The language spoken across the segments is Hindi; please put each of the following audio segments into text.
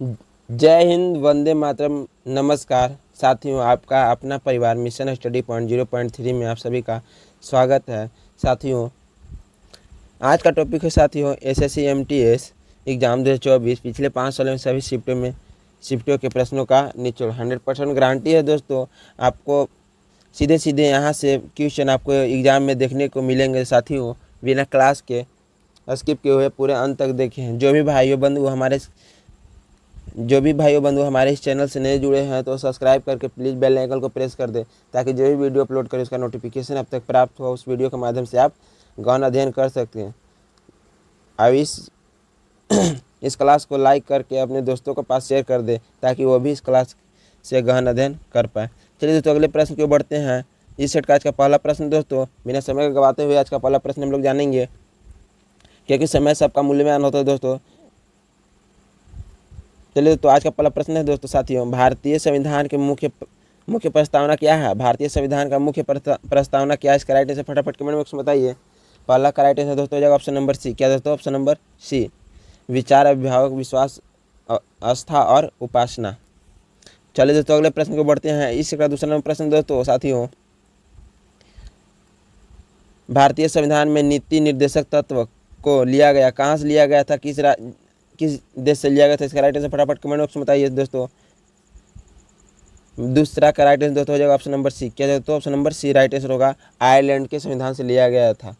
जय हिंद, वंदे मातरम। नमस्कार साथियों, आपका अपना परिवार मिशन स्टडी पॉइंट 0.3 में आप सभी का स्वागत है। साथियों, आज का टॉपिक है साथियों एसएससी एमटीएस एग्ज़ाम 2024 पिछले 5 सालों में सभी शिफ्टों के प्रश्नों का निचोड़ 100% गारंटी है। दोस्तों, आपको सीधे सीधे यहाँ से क्वेश्चन आपको एग्ज़ाम में देखने को मिलेंगे। साथियों, बिना क्लास के स्किप किए हुए पूरे अंत तक देखें। जो भी भाइयों बंधु हमारे इस चैनल से नए जुड़े हैं तो सब्सक्राइब करके प्लीज़ बेल आइकन को प्रेस कर दें, ताकि जो भी वीडियो अपलोड करें उसका नोटिफिकेशन अब तक प्राप्त हो। उस वीडियो के माध्यम से आप गहन अध्ययन कर सकते हैं। अब इस क्लास को लाइक करके अपने दोस्तों के पास शेयर कर दें, ताकि वो भी इस क्लास से गहन अध्ययन कर पाए। चलिए दोस्तों, अगले प्रश्न की ओर बढ़ते हैं। इस सेट का आज का पहला प्रश्न दोस्तों, बिना समय गवाते हुए आज का पहला प्रश्न हम लोग जानेंगे, क्योंकि समय सबका मूल्यवान होता है दोस्तों। चलिए तो आज का पहला प्रश्न है दोस्तों साथियों, भारतीय संविधान के मुख्य प्रस्तावना क्या है? भारतीय संविधान का मुख्य प्रस्तावना क्या है? इसका राइट आंसर फटाफट कमेंट बॉक्स में बताइए। पहला का राइट आंसर दोस्तों हो जाएगा ऑप्शन नंबर सी। क्या दोस्तों? ऑप्शन नंबर सी, विचार, अभिभावक, विश्वास, आस्था और उपासना। चलिए दोस्तों, अगले प्रश्न को बढ़ते हैं। इसका दूसरा नंबर प्रश्न दोस्तों साथियों, भारतीय संविधान में नीति निर्देशक तत्व को लिया गया कहाँ से लिया गया था? किस देश से लिया गया था? इसका राइट आंसर फटाफट कमेंट बॉक्स में बताइए दोस्तों। दूसरा का राइट आंसर दोस्तों हो जाएगा ऑप्शन नंबर सी। क्या दोस्तों? Option number C right answer होगा, आयरलैंड के संविधान से लिया गया था।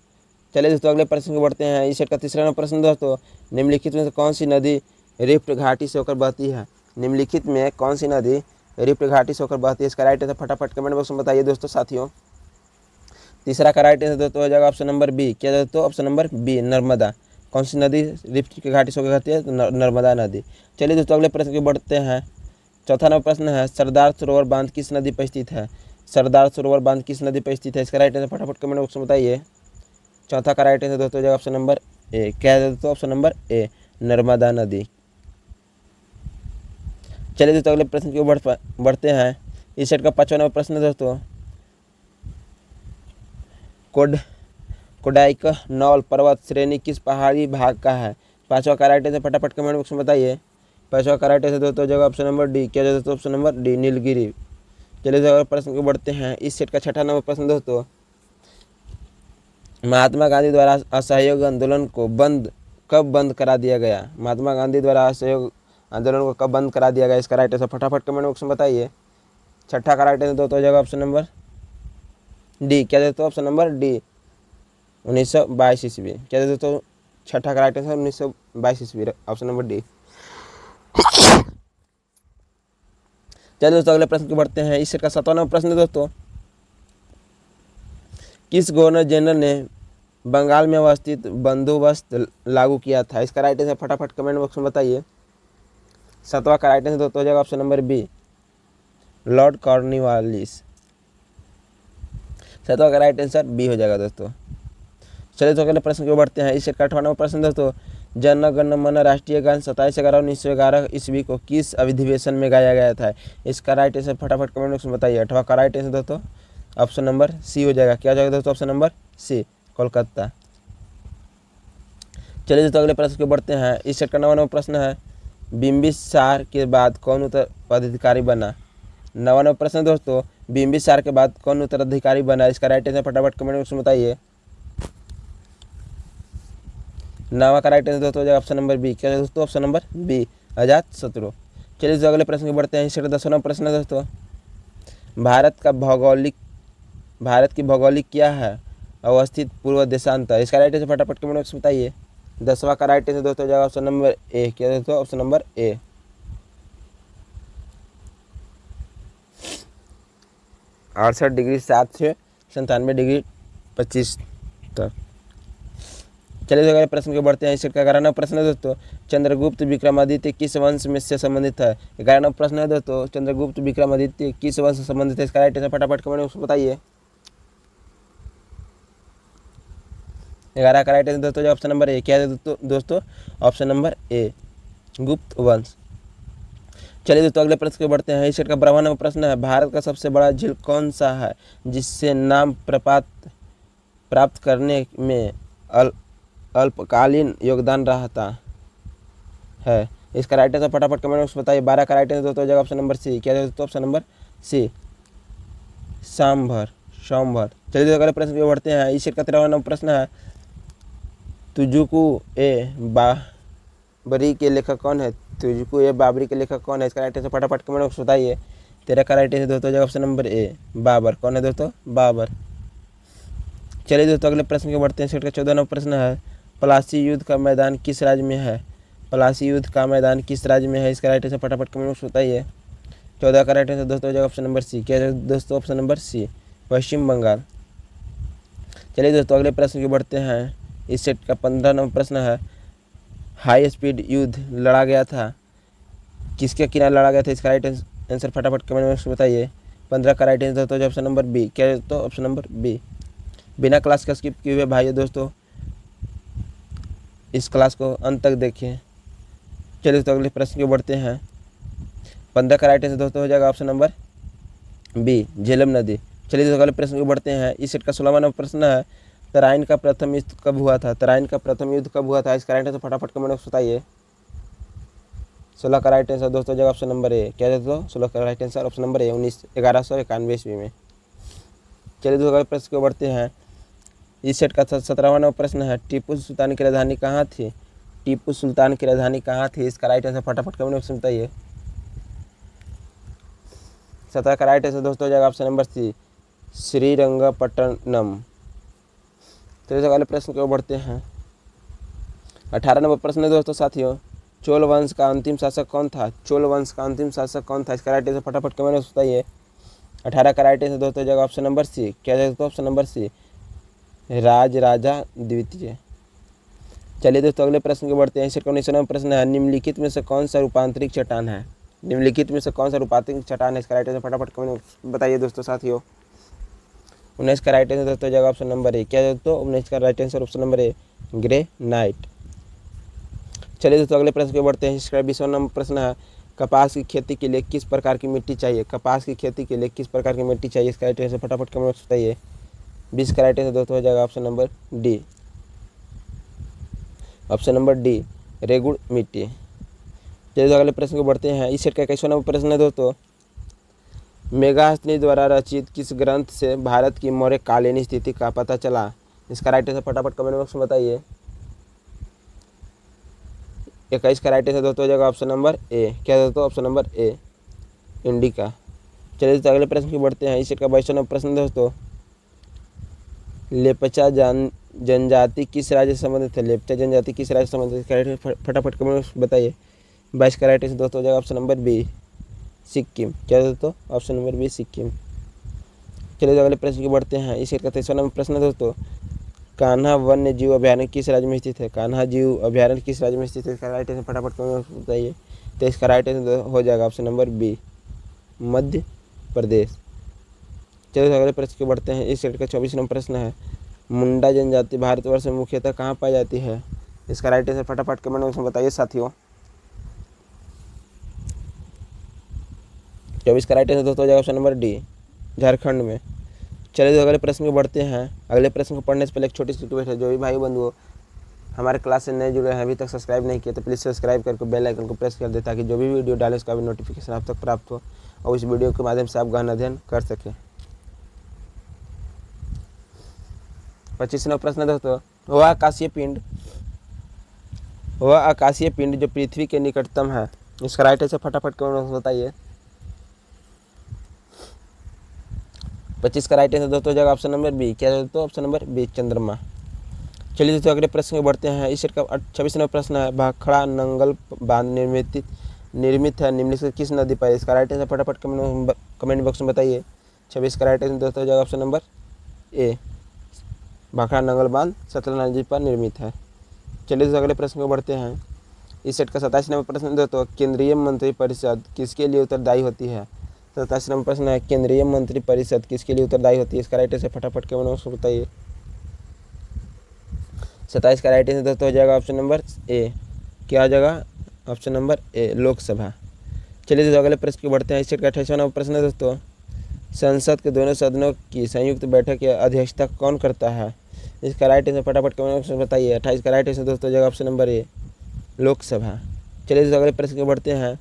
चलिए दोस्तों, अगले प्रश्न को बढ़ते हैं। इस सेट का तीसरा नंबर प्रश्न दोस्तों, निम्नलिखित में से कौन सी नदी रिफ्ट घाटी से होकर बहती है? निम्नलिखित में कौन सी नदी रिफ्ट घाटी से होकर बहती है? इसका राइट आंसर फटाफट कमेंट बॉक्स में बताइए दोस्तों साथियों। तीसरा का राइट आंसर दोस्तों हो जाएगा ऑप्शन नंबर बी। क्या दोस्तों? Option number B, Narmada. कौन सी नदी रिफ्ट की घाटी से होकर बहती है? तो नर्मदा नदी। चलिए दोस्तों, अगले प्रश्न को बढ़ते हैं। चौथा नंबर प्रश्न है, सरदार सरोवर बांध किस नदी पर स्थित है? सरदार सरोवर बांध किस नदी पर स्थित है? इसका राइट आंसर फटाफट कमेंट बॉक्स में बताइए। चौथा का राइट आंसर दोस्तों हो जाएगा ऑप्शन नंबर ए। क्या है दोस्तों? ऑप्शन नंबर ए, नर्मदा नदी। चलिए दोस्तों, अगले प्रश्न की ओर बढ़ते हैं। इस सेट का 5वां नंबर प्रश्न दोस्तों, कोडाइकनॉल पर्वत श्रेणी किस पहाड़ी भाग का है? 5वां का राइट आंसर फटाफट कमेंट बॉक्स में बताइए। 5वां का राइट आंसर दोस्तों जगह ऑप्शन नंबर डी। क्या दोस्तों? Option number D, Nilgiri. चलिए दोस्तों, प्रश्न को बढ़ते हैं। इस सेट का 6वां नंबर प्रश्न दोस्तों, महात्मा गांधी द्वारा असहयोग आंदोलन को कब बंद करा दिया गया? महात्मा गांधी द्वारा असहयोग आंदोलन को कब बंद करा दिया गया? इसका राइट आंसर फटाफट कमेंट बॉक्स में बताइए। 6ठा का राइट आंसर दोस्तों जगह ऑप्शन नंबर डी। क्या दोस्तों? ऑप्शन नंबर डी, 1922 ईस्वी। क्या दोस्तों? 6ठा का राइट आंसर 1922 ईस्वी, ऑप्शन नंबर डी। चलिए दोस्तों, अगले प्रश्न को बढ़ते हैं। इस सेट का 7वां नंबर प्रश्न दोस्तों, किस गवर्नर जनरल ने बंगाल में अवस्थित बंदोबस्त लागू किया था? इसका राइट आंसर फटाफट कमेंट बॉक्स में बताइए। 7वां का राइट आंसर दोस्तों हो जाएगा option number B, Lord Cornwallis. 7वां का राइट आंसर बी हो जाएगा दोस्तों। चलिए तो अगले प्रश्न को बढ़ते हैं। इस सेट का 8वां नंबर प्रश्न दोस्तों, जन गण मन राष्ट्रीय गान 27/11/1911 ईस्वी को किस अधिवेशन में गाया गया था? इसका राइट आंसर फटाफट कमेंट बॉक्स में बताइए। 8वां का राइट आंसर दोस्तों ऑप्शन नंबर सी हो जाएगा। क्या हो जाएगा दोस्तों? Option number C, Kolkata. चलिए दोस्तों, अगले प्रश्न को बढ़ते हैं। इस सेट का 9वां नंबर प्रश्न है, बिम्बिसार के बाद कौन उत्तराधिकारी बना? 9वां नंबर प्रश्न दोस्तों, बिम्बिसार के बाद कौन उत्तराधिकारी बना? इसका राइट आंसर फटाफट कमेंट बॉक्स में बताइए। 9वां का राइट आंसर दोस्तों हो जाएगा ऑप्शन नंबर बी। क्या है दोस्तों? Option number B, Ajatashatru. चलिए दोस्तों, अगले प्रश्न को बढ़ते हैं। इस 10वां प्रश्न है दोस्तों, भारत की भौगोलिक क्या है अवस्थित पूर्व देशांतर? इसका राइट आंसर फटाफट कमेंट बॉक्स में बताइए। 10वां का राइट आंसर दोस्तों हो जाएगा ऑप्शन नंबर ए। क्या दोस्तों? ऑप्शन नंबर ए, 68 डिग्री 7 से 97 डिग्री 25 तक। चलिए अगले प्रश्न को बढ़ते हैं। इस सेट का 11वां प्रश्न है दोस्तों, चंद्रगुप्त विक्रमादित्य किस वंश में से संबंधित है? 11वां प्रश्न है दोस्तों, चंद्रगुप्त विक्रमादित्य किस वंश से संबंधित है? इसका राइट आंसर फटाफट कमेंट बॉक्स में बताइए। 11 का राइट आंसर दोस्तों ऑप्शन नंबर ए। क्या है दोस्तों? ऑप्शन नंबर ए, गुप्त वंश। चलिए दोस्तों, अगले प्रश्न को बढ़ते हैं। इस सेट का 12वां नंबर प्रश्न है, भारत का सबसे बड़ा झील कौन सा है जिससे नाम प्राप्त करने में अल्पकालीन योगदान रहता है? इसका राइट आंसर फटाफट कमेंट बॉक्स में बताइए। 12 का राइट आंसर दोस्तों हो जाएगा ऑप्शन नंबर सी। क्या दोस्तों ऑप्शन नंबर सी सांभर सोमवार। चलिए दोस्तों अगले प्रश्न पे बढ़ते हैं। इस सेट का 13वां नंबर प्रश्न है तुजुकू ए बाबरी के लेखक कौन है? तुजुकू ए बाबरी के लेखक कौन है? इसका राइट आंसर फटाफट कमेंट बॉक्स में बताइए। 13 का राइट आंसर दोस्तों हो जाएगा ऑप्शन नंबर ए बाबर। कौन है दोस्तों? बाबर। चलिए दोस्तों अगले प्रश्न के बढ़ते हैं। सेट का 14 नंबर प्रश्न है प्लासी युद्ध का मैदान किस राज्य में है? प्लासी युद्ध का मैदान किस राज्य में है? इसका राइट आंसर फटाफट कमेंट बॉक्स में बताइए। 14 का राइट आंसर दोस्तों हो जाएगा ऑप्शन नंबर सी। क्या दोस्तों option number C Paschim Bangal. चलिए दोस्तों अगले प्रश्न की बढ़ते हैं। इस सेट का 15 नंबर प्रश्न है हाई स्पीड युद्ध लड़ा गया था किसके किनारे लड़ा गया था? इसका राइट आंसर फटाफट कमेंट बॉक्स में बताइए। 15 का राइट आंसर दोस्तों ऑप्शन नंबर बी। क्या दोस्तों ऑप्शन नंबर बी। बिना क्लास का स्किप किए हुए भाइयों दोस्तों इस क्लास को अंत तक देखिए। चलिए दोस्तों अगले प्रश्न की बढ़ते हैं। 15 का राइट आंसर दोस्तों हो जाएगा ऑप्शन नंबर बी झेलम नदी। चलिए दोस्तों अगले प्रश्न को बढ़ते हैं। इस सेट का 16वां नंबर प्रश्न है तराइन का प्रथम युद्ध कब हुआ था? तराइन का प्रथम युद्ध कब हुआ था? इसका राइट आंसर फटाफट कमेंट बॉक्स बताइए। 16 का राइट आंसर दोस्तों हो जाएगा ऑप्शन नंबर ए। क्या दोस्तों 16 का राइट आंसर ऑप्शन नंबर ए 1191 ईस्वी में। चलिए दोस्तों अगले प्रश्न को बढ़ते हैं। इस सेट का 17वां नंबर प्रश्न है टीपू सुल्तान की राजधानी कहाँ थी? टीपू सुल्तान की राजधानी कहाँ थी? इसका राइट आंसर फटाफट कमेंट बॉक्स में बताइए। 17 का राइट आंसर दोस्तों हो जाएगा ऑप्शन नंबर सी श्रीरंगपट्टनम। चलिए अगले प्रश्न की ओर बढ़ते हैं। 18 नंबर प्रश्न है दोस्तों साथियों चोल वंश का अंतिम शासक कौन था? चोल वंश का अंतिम शासक कौन था? इसका राइट आंसर फटाफट कमेंट में बताइए। 18 का राइट आंसर दोस्तों हो जाएगा ऑप्शन नंबर सी। क्या दोस्तों ऑप्शन नंबर सी राज राजा द्वितीय। चलिए दोस्तों अगले प्रश्न की बढ़ते हैं। इसका 19वां नंबर प्रश्न है निम्नलिखित में से कौन सा रूपांतरिक चट्टान है? निम्नलिखित में से कौन सा रूपांतरिक चट्टान है? इसका राइट आंसर फटाफट कमेंट बताइए दोस्तों साथियों। 19 का राइट आंसर दोस्तों हो जाएगा ऑप्शन नंबर ए। क्या दोस्तों 19 का राइट आंसर ऑप्शन नंबर ए ग्रेनाइट। चलिए दोस्तों अगले प्रश्न पे बढ़ते हैं। इसका 20वां नंबर प्रश्न है कपास की खेती के लिए किस प्रकार की मिट्टी चाहिए? कपास की खेती के लिए किस प्रकार की मिट्टी चाहिए? इसका राइट आंसर फटाफट कमेंट में बताइए। 20 का राइट आंसर दोस्तों हो जाएगा option number D. Option number D रेगुड़ मिट्टी। चलिए तो अगले प्रश्न को बढ़ते हैं। इस सेट का 21वां नंबर प्रश्न है दोस्तों मेघास्थिनी द्वारा रचित किस ग्रंथ से भारत की मौर्य कालीन स्थिति का पता चला? इसका राइट आंसर फटाफट कमेंट बॉक्स में बताइए। 21 का राइट आंसर दोस्तों हो जाएगा ऑप्शन नंबर ए। क्या दोस्तों ऑप्शन नंबर ए इंडिका। चलिए दोस्तों अगले प्रश्न की बढ़ते हैं। इस सेट का 22वां नंबर प्रश्न दोस्तों लेपचा जनजाति किस राज्य से संबंधित है? लेपचा जनजाति किस राज्य से संबंधित है? फटाफट कमेंट बताइए। 22 का राइट आंसर दोस्तों हो जाएगा ऑप्शन नंबर बी सिक्किम। क्या दोस्तों ऑप्शन नंबर बी सिक्किम। चलिए तो अगले प्रश्न की बढ़ते हैं। इस सेट का 23वां नंबर प्रश्न है दोस्तों कान्हा वन्य जीव अभ्यारण्य किस राज्य में स्थित है? कान्हा जीव अभ्यारण्य किस राज्य में स्थित है? इसका राइट आंसर फटाफट कमेंट बताइए। तो इसका राइट आंसर हो जाएगा option number B Madhya Pradesh. चलिए तो अगले प्रश्न की बढ़ते हैं। इस सेट का 24वां नंबर प्रश्न है मुंडा जनजाति भारतवर्ष में मुख्यतः कहाँ पाई जाती है? इसका राइट आंसर फटाफट कमेंट बॉक्स में बताइए साथियों। 24 का राइट आंसर दोस्तों हो जाएगा ऑप्शन नंबर डी झारखंड में। चलिए तो अगले प्रश्न को बढ़ते हैं। अगले प्रश्न को पढ़ने से पहले एक छोटी सी रिक्वेस्ट है जो भी भाई बंधु हमारे क्लास से नए जुड़े हैं अभी तक सब्सक्राइब नहीं किया तो प्लीज़ सब्सक्राइब करके बेल आइकन को प्रेस कर दे ताकि जो भी वीडियो डाले उसका भी नोटिफिकेशन आप तक प्राप्त हो और इस वीडियो के माध्यम से आप गहन अध्ययन कर सकें। 25वां प्रश्न दोस्तों वह आकाशीय पिंड जो पृथ्वी के निकटतम है? इसका राइट आंसर फटाफट कमेंट में बताइए। 25 का राइट आंसर दोस्तों हो जाएगा ऑप्शन नंबर बी। क्या दोस्तों ऑप्शन नंबर बी चंद्रमा। चलिए दोस्तों अगले प्रश्न में बढ़ते हैं। इस सेट का 26वां प्रश्न है भाखड़ा नंगल बांध निर्मित है निम्नलिखित से किस नदी पर? इसका राइट आंसर फटाफट कमेंट बॉक्स में बताइए। 26 का राइट आंसर दोस्तों हो जाएगा ऑप्शन नंबर ए भाखड़ा नंगल बांध सतलज नदी पर निर्मित है। चलिए दोस्तों अगले प्रश्न को बढ़ते हैं। इस सेट का 27वां नंबर प्रश्न दोस्तों केंद्रीय मंत्रिपरिषद किसके लिए उत्तरदायी होती है? 27वां नंबर प्रश्न है केंद्रीय मंत्रिपरिषद किसके लिए उत्तरदायी होती है? इसका राइट आंसर फटाफट कमेंट बॉक्स में बताइए। 27 का राइट आंसर दोस्तों हो जाएगा ऑप्शन नंबर ए। क्या हो जाएगा ऑप्शन नंबर ए लोकसभा। चलिए दोस्तों अगले प्रश्न की बढ़ते हैं। इस सेट का 28वां नंबर प्रश्न है दोस्तों संसद के दोनों सदनों की संयुक्त बैठक की अध्यक्षता कौन करता है? इसका राइट आंसर फटाफट कमेंट बॉक्स में बताइए। 28 का राइट आंसर दोस्तों हो जाएगा ऑप्शन नंबर ए लोकसभा। चलिए दोस्तों अगले प्रश्न को बढ़ते हैं।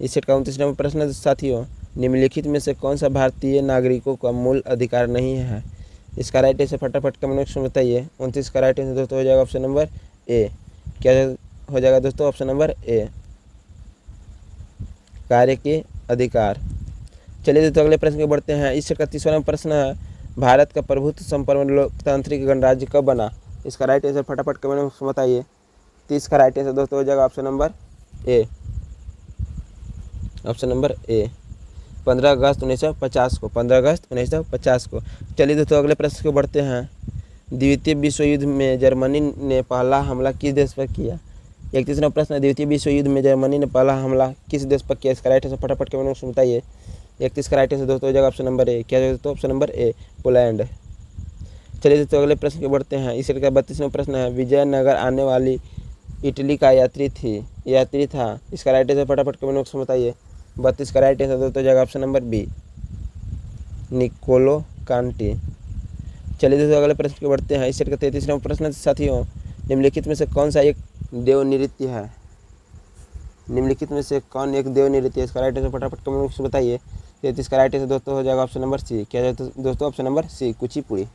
इस सेट का 29 नंबर प्रश्न है साथियों, निम्नलिखित में से कौन सा भारतीय नागरिकों का मूल अधिकार नहीं है? इसका राइट आंसर फटाफट कमेंट बॉक्स में बताइए। 29 का राइट आंसर दोस्तों हो जाएगा ऑप्शन नंबर ए। क्या हो जाएगा दोस्तों? ऑप्शन नंबर ए, कार्य के अधिकार। चलिए दोस्तों अगले प्रश्न को बढ़ते हैं। इस सेट का 30वां नंबर प्रश्न है, भारत का प्रभुत्व संपन्न लोकतांत्रिक गणराज्य कब बना? इसका राइट आंसर फटाफट कमेंट बॉक्स में बताइए। 30 का राइट आंसर दोस्तों हो जाएगा ऑप्शन नंबर ए, ऑप्शन नंबर ए, 15 अगस्त 1950 को, 15 अगस्त 1950 को। चलिए दोस्तों अगले प्रश्न को बढ़ते हैं। द्वितीय विश्व युद्ध में जर्मनी ने पहला हमला किस देश पर किया? 31 नंबर प्रश्न है, द्वितीय विश्व युद्ध में जर्मनी ने पहला हमला किस देश पर किया? इसका राइट आंसर फटाफट कमेंट बॉक्स में बताइए। 31 का राइट आंसर दोस्तों हो जाएगा ऑप्शन नंबर ए। क्या दोस्तों? ऑप्शन नंबर ए, पोलैंड। चलिए दोस्तों अगले प्रश्न को बढ़ते हैं। इस सेट का 32वां प्रश्न है, विजयनगर आने वाली इटली का यात्री था। इसका राइट आंसर फटाफट कमेंट बॉक्स में बताइए। 32 का राइट आंसर दोस्तों हो जाएगा option number B, Niccolo Conti. चलिए दोस्तों अगले प्रश्न को बढ़ते हैं। इस सेट का 33वां प्रश्न साथियों, निम्नलिखित में से कौन सा एक देव नृत्य है? निम्नलिखित में से कौन एक देव नृत्य है? इसका राइट आंसर फटाफट कमेंट बॉक्स में बताइए। 33 का राइट आंसर दोस्तों हो जाएगा ऑप्शन नंबर सी। क्या दोस्तों? Option number C, Kuchipudi.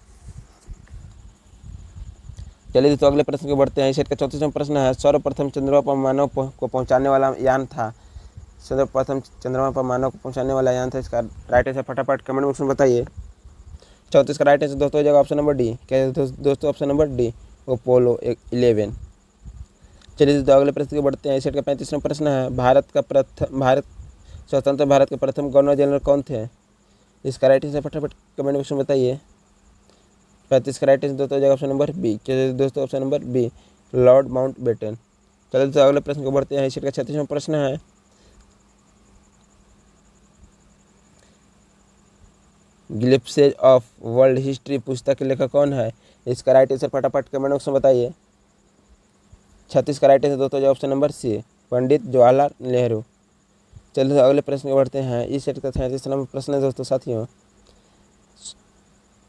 चलिए दोस्तों अगले प्रश्न को बढ़ते हैं। इस सेट का 34वां प्रश्न है, सर्वप्रथम चंद्रमा पर मानव को पहुंचाने वाला यान था। सर्वप्रथम चंद्रमा पर मानव को पहुंचाने वाला यान था। इसका राइट आंसर फटाफट कमेंट बॉक्स में बताइए। 34 का राइट आंसर दोस्तों हो जाएगा ऑप्शन नंबर डी। क्या दोस्तों? Option number D, Apollo 11। चलिए दोस्तों अगले प्रश्न को बढ़ते हैं। इस सेट का 35वां प्रश्न है, स्वतंत्र भारत के प्रथम गवर्नर जनरल कौन थे? इसका राइट आंसर फटाफट कमेंट बॉक्स में बताइए। 35 का राइट आंसर दोस्तों हो जाएगा ऑप्शन नंबर बी। क्या दोस्तों? Option number B, Lord Mountbatten. चलिए दोस्तों अगले प्रश्न को बढ़ते हैं। इस सेट का 36वां प्रश्न है, ग्लिम्प्सेस ऑफ वर्ल्ड हिस्ट्री पुस्तक के लेखक कौन है? इसका राइट आंसर फटाफट कमेंट बॉक्स में बताइए। 36 का राइट आंसर दोस्तों जो ऑप्शन नंबर सी, पंडित जवाहरलाल नेहरू। चलिए अगले प्रश्न को बढ़ते हैं। इस सेट का 37वां नंबर प्रश्न है दोस्तों साथियों,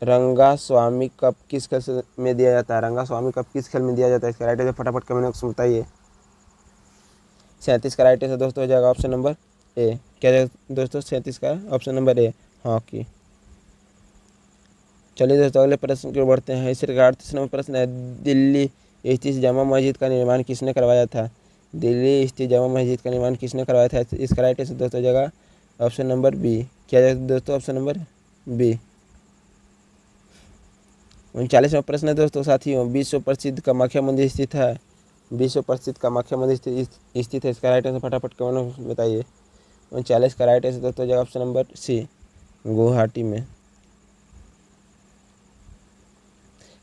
रंगा स्वामी कप किस खेल में दिया जाता है? रंगा स्वामी कप किस खेल में दिया जाता है? इसका राइट आंसर फटाफट कमेंट बॉक्स में बताइए। 37 का राइट आंसर दोस्तों हो जाएगा ऑप्शन नंबर ए। क्या दोस्तों? 37 का ऑप्शन नंबर ए, हॉकी। चलिए दोस्तों अगले प्रश्न की ओर बढ़ते हैं। इस का 38वां नंबर प्रश्न है, दिल्ली स्थित जामा मस्जिद का निर्माण किसने करवाया था? दिल्ली स्थित जामा मस्जिद का निर्माण किसने करवाया था? इसका राइट आंसर दोस्तों हो जाएगा ऑप्शन नंबर बी। क्या दोस्तों? Option number B. 39वां प्रश्न है दोस्तों साथियों, विश्व प्रसिद्ध कामाख्या मंदिर स्थित है। विश्व प्रसिद्ध कामाख्या मंदिर स्थित है। इसका राइट आंसर फटाफट कमेंट में बताइए। 39 का राइट आंसर दोस्तों हो जाएगा ऑप्शन नंबर सी, गुवाहाटी में।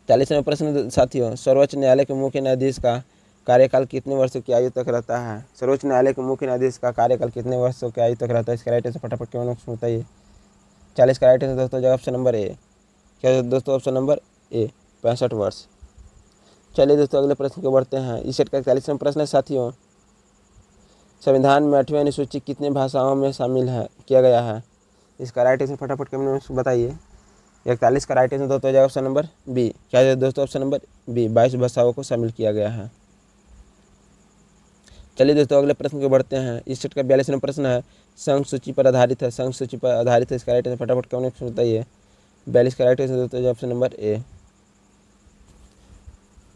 40वां प्रश्न साथियों, सर्वोच्च न्यायालय के मुख्य न्यायाधीश का कार्यकाल कितने वर्षों की आयु तक रहता है? सर्वोच्च न्यायालय के मुख्य न्यायाधीश का कार्यकाल कितने वर्षों की आयु तक रहता है? इसका राइट आंसर फटाफट कमेंट बॉक्स में बताइए। 40 का राइट आंसर दोस्तों हो जाएगा ऑप्शन नंबर ए। क्या दोस्तों? ऑप्शन नंबर ए, 65 वर्ष। चलिए दोस्तों अगले प्रश्न को बढ़ते हैं। इस सेट का 41वां प्रश्न है साथियों, संविधान में 8वीं अनुसूची कितने भाषाओं में शामिल किया गया है? इसका राइट आंसर फटाफट कमेंट बॉक्स में बताइए। 41 का राइट आंसर दोस्तों हो जाएगा ऑप्शन नंबर बी। क्या है दोस्तों? ऑप्शन नंबर बी, 22 भाषाओं को शामिल किया गया है। चलिए दोस्तों अगले प्रश्न को बढ़ते हैं। इस सेट का 42वां प्रश्न है, संघ सूची पर आधारित है। संघ सूची पर आधारित है। इसका राइट आंसर फटाफट कमेंट बॉक्स में बताइए। 42 का राइट आंसर दोस्तों ऑप्शन नंबर ए,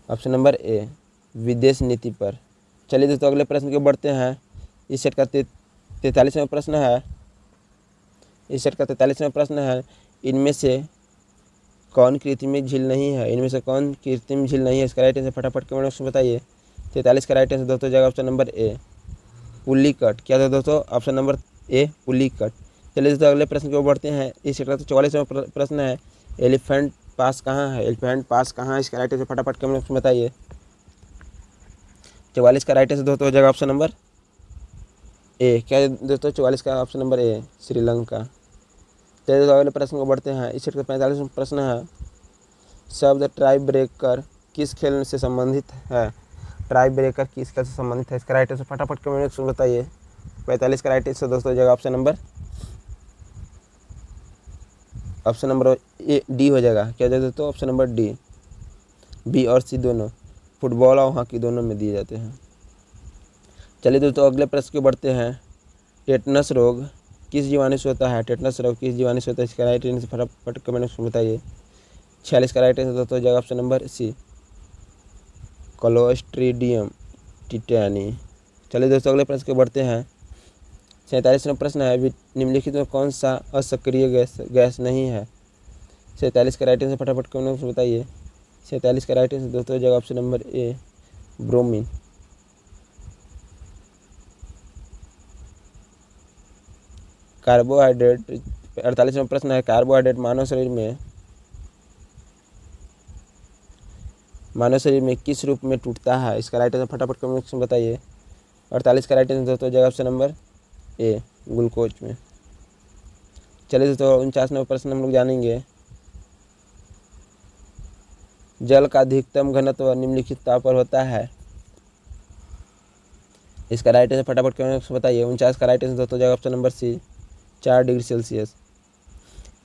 ऑप्शन नंबर ए, विदेश नीति पर। चलिए दोस्तों अगले प्रश्न को बढ़ते हैं। इस सेट का 43वां प्रश्न है। इस सेट का 43वां प्रश्न है, इनमें से कौन कृत्रिम झील नहीं है? इनमें से कौन कृत्रिम झील नहीं है? इसका राइट आंसर फटाफट कमेंट बॉक्स में बताइए। 43 का राइट आंसर दोस्तों जाएगा ऑप्शन नंबर ए, पुलिकट। क्या था दोस्तों? ऑप्शन नंबर ए, पुलिकट। चलिए दोस्तों अगले प्रश्न को बढ़ते हैं। इस सेट का 44वां प्रश्न है, एलिफेंट पास कहाँ है? एलिफेंट पास कहाँ है? इसका राइट आंसर फटाफट कमेंट बॉक्स में बताइए। 44 का राइट आंसर दोस्तों हो जाएगा ऑप्शन नंबर ए। क्या दोस्तों? 44 का ऑप्शन नंबर ए, श्रीलंका। चलिए दोस्तों अगले प्रश्न को बढ़ते हैं। इस सेट का 45वां प्रश्न है, शब्द टाई ब्रेकर किस खेल से संबंधित है? टाई ब्रेकर किस खेल से संबंधित है? इसका राइट आंसर फटाफट कमेंट बॉक्स में बताइए। 45 का राइट आंसर दोस्तों हो जाएगा ऑप्शन नंबर ए, डी हो जाएगा। क्या जाए दोस्तों? ऑप्शन नंबर डी, बी और सी दोनों फुटबॉल और हॉकी दोनों में दिए जाते हैं। चलिए दोस्तों अगले प्रश्न की बढ़ते हैं। टेटनस रोग किस जीवाणु से होता है? टेटनस रोग किस जीवाणु से होता है? इसका राइट आंसर फटाफट कमेंट में बताइए। 46 का राइट आंसर दोस्तों जगह option number C, clostridium tetani. चलिए दोस्तों अगले प्रश्न की बढ़ते हैं। 47वां प्रश्न है, निम्नलिखित में कौन सा असक्रिय गैस नहीं है? 47 का राइट आंसर फटाफट कमेंट में बताइए। 47 का राइट आंसर दोस्तों जगह option number A, bromine. Carbohydrate 48वां प्रश्न है, कार्बोहाइड्रेट मानव शरीर में किस रूप में टूटता है? इसका राइट आंसर फटाफट कमेंट में बताइए। 48 का राइट आंसर दोस्तों जगह ऑप्शन नंबर ए, ग्लूकोज में। चलिए दोस्तों 49वां प्रश्न हम लोग जानेंगे। जल का अधिकतम घनत्व निम्नलिखित ताप पर होता है? इसका राइट आंसर फटाफट कमेंट में बताइए। 49 का राइट आंसर दोस्तों जगह option number C, 4 degree Celsius.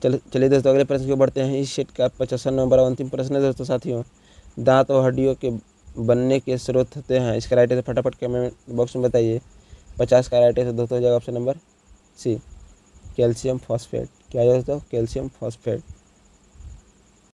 चलिए दोस्तों अगले प्रश्न की बढ़ते हैं। इस सेट का 55 नंबर और अंतिम प्रश्न है दोस्तों साथियों, दांत और हड्डियों के बनने के स्रोत होते हैं? इसका राइट आंसर फटाफट कमेंट बॉक्स में बताइए। 50 का राइट आंसर दोस्तों जगह option number C, calcium phosphate. क्या है दोस्तों? Calcium phosphate.